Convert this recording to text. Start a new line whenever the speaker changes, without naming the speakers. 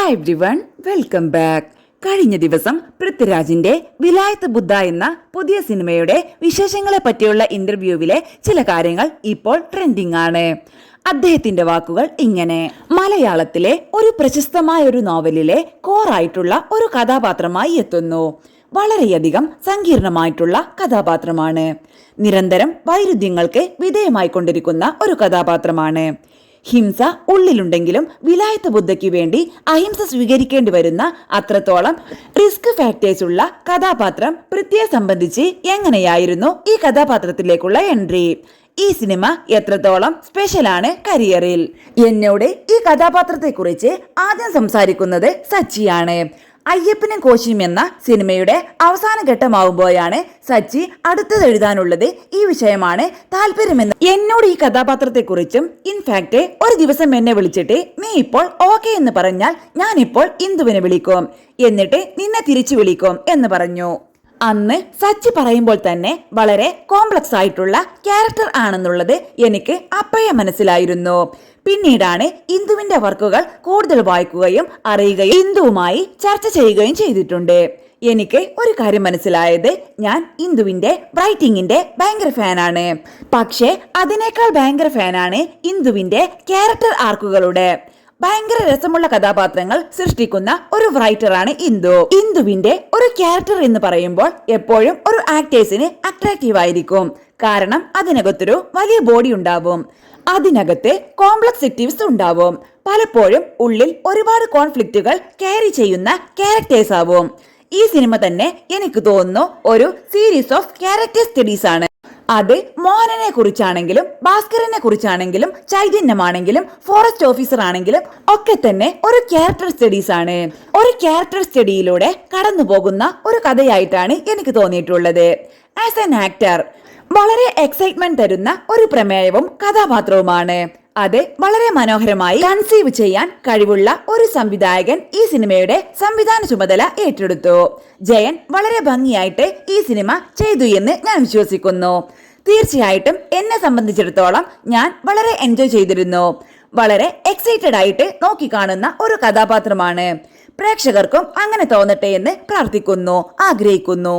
Hi everyone, welcome back. കഴിഞ്ഞ ദിവസം പൃഥ്വിരാജിന്റെ വിലായത്ത് ബുദ്ധ എന്ന പുതിയ സിനിമയുടെ വിശേഷങ്ങളെ പറ്റിയുള്ള ഇന്റർവ്യൂവിലെ ചില കാര്യങ്ങൾ ഇപ്പോൾ ട്രെൻഡിംഗ് ആണ്. അദ്ദേഹത്തിന്റെ വാക്കുകൾ ഇങ്ങനെ: മലയാളത്തിലെ ഒരു പ്രശസ്തമായ ഒരു നോവലിലെ കോറായിട്ടുള്ള ഒരു കഥാപാത്രമായി എത്തുന്നു. വളരെയധികം സങ്കീർണമായിട്ടുള്ള കഥാപാത്രമാണ്. നിരന്തരം വൈരുദ്ധ്യങ്ങൾക്ക് വിധേയമായിക്കൊണ്ടിരിക്കുന്ന ഒരു കഥാപാത്രമാണ്. ഹിംസ ഉള്ളിലുണ്ടെങ്കിലും വിലായത്ത് ബുദ്ധയ്ക്ക് വേണ്ടി അഹിംസ സ്വീകരിക്കേണ്ടി വരുന്ന അത്രത്തോളം റിസ്ക് ഫാക്ടേഴ്സ് ഉള്ള കഥാപാത്രം പൃഥ്വിയെ സംബന്ധിച്ച് എങ്ങനെയായിരുന്നു ഈ കഥാപാത്രത്തിലേക്കുള്ള എൻട്രി? ഈ സിനിമ എത്രത്തോളം സ്പെഷ്യലാണ് കരിയറിൽ? എന്നോട് ഈ കഥാപാത്രത്തെ കുറിച്ച് ആദ്യം സംസാരിക്കുന്നത് സച്ചിയാണ്. അയ്യപ്പനും കോശിയും എന്ന സിനിമയുടെ അവസാന ഘട്ടമാവുമ്പോഴാണ് സച്ചി അടുത്തത് എഴുതാനുള്ളത് ഈ വിഷയമാണ് താല്പര്യമെന്ന് എന്നോട് ഈ കഥാപാത്രത്തെ കുറിച്ചും ഇൻഫാക്ട് ഒരു ദിവസം എന്നെ വിളിച്ചിട്ട് നീ ഇപ്പോൾ ഓക്കെ എന്ന് പറഞ്ഞാൽ ഞാനിപ്പോൾ ഇന്ദുവിനെ വിളിക്കും, എന്നിട്ട് നിന്നെ തിരിച്ചു വിളിക്കും എന്ന് പറഞ്ഞു. അന്ന് സച്ചി പറയുമ്പോൾ തന്നെ വളരെ കോംപ്ലക്സ് ആയിട്ടുള്ള ക്യാരക്ടർ ആണെന്നുള്ളത് എനിക്ക് അപ്പോഴേ മനസ്സിലായിരുന്നു. പിന്നീടാണ് ഇന്ദുവിന്റെ വർക്കുകൾ കൂടുതൽ വായിക്കുകയും അറിയുകയും ഇന്ദുവുമായി ചർച്ച ചെയ്യുകയും ചെയ്തിട്ടുണ്ട്. എനിക്ക് ഒരു കാര്യം മനസ്സിലായത്, ഞാൻ ഇന്ദുവിന്റെ റൈറ്റിംഗിന്റെ ഭയങ്കര ഫാനാണ്. പക്ഷേ അതിനേക്കാൾ ഭയങ്കര ഫാനാണ് ഇന്ദുവിന്റെ ക്യാരക്ടർ ആർക്കുകളുടെ. ഭയങ്കര രസമുള്ള കഥാപാത്രങ്ങൾ സൃഷ്ടിക്കുന്ന ഒരു റൈറ്ററാണ് ഇന്ദു. ഇന്ദുവിന്റെ ഒരു ക്യാരക്ടർ എന്ന് പറയുമ്പോൾ എപ്പോഴും ഒരു ആക്ടേഴ്സിന് അട്രാക്റ്റീവ് ആയിരിക്കും. കാരണം അതിനകത്തൊരു വലിയ ബോഡി ഉണ്ടാവും, അതിനകത്ത് കോംപ്ലക്സിറ്റീവ്സ് ഉണ്ടാവും. പലപ്പോഴും ഉള്ളിൽ ഒരുപാട് കോൺഫ്ലിക്റ്റുകൾ ക്യാരി ചെയ്യുന്ന ക്യാരക്ടേഴ്സ് ആവും. ഈ സിനിമ തന്നെ എനിക്ക് തോന്നുന്നു ഒരു സീരീസ് ഓഫ് ക്യാരക്ടർ സ്റ്റഡീസ് ആണ്. അത് മോഹനനെ കുറിച്ചാണെങ്കിലും ഭാസ്കരനെ കുറിച്ചാണെങ്കിലും ചൈതന്യമാണെങ്കിലും ഫോറസ്റ്റ് ഓഫീസർ ആണെങ്കിലും ഒക്കെ തന്നെ ഒരു ക്യാരക്ടർ സ്റ്റഡീസ് ആണ്. ഒരു ക്യാരക്ടർ സ്റ്റഡിയിലൂടെ കടന്നു പോകുന്ന ഒരു കഥയായിട്ടാണ് എനിക്ക് തോന്നിയിട്ടുള്ളത്. ആസ് എൻ ആക്ടർ വളരെ എക്സൈറ്റ്മെന്റ് തരുന്ന ഒരു പ്രമേയവും കഥാപാത്രവുമാണ്. അത് വളരെ മനോഹരമായി കൺസീവ് ചെയ്യാൻ കഴിവുള്ള ഒരു സംവിധായകൻ ഈ സിനിമയുടെ സംവിധാന ചുമതല ഏറ്റെടുത്തു. ജയൻ വളരെ ഭംഗിയായിട്ട് ഈ സിനിമ ചെയ്തു എന്ന് ഞാൻ വിശ്വസിക്കുന്നു. തീർച്ചയായിട്ടും എന്നെ സംബന്ധിച്ചിടത്തോളം ഞാൻ വളരെ എൻജോയ് ചെയ്തിരുന്നു. വളരെ എക്സൈറ്റഡ് ആയിട്ട് നോക്കിക്കാണുന്ന ഒരു കഥാപാത്രമാണ്. പ്രേക്ഷകർക്കും അങ്ങനെ തോന്നട്ടെ എന്ന് പ്രാർത്ഥിക്കുന്നു, ആഗ്രഹിക്കുന്നു.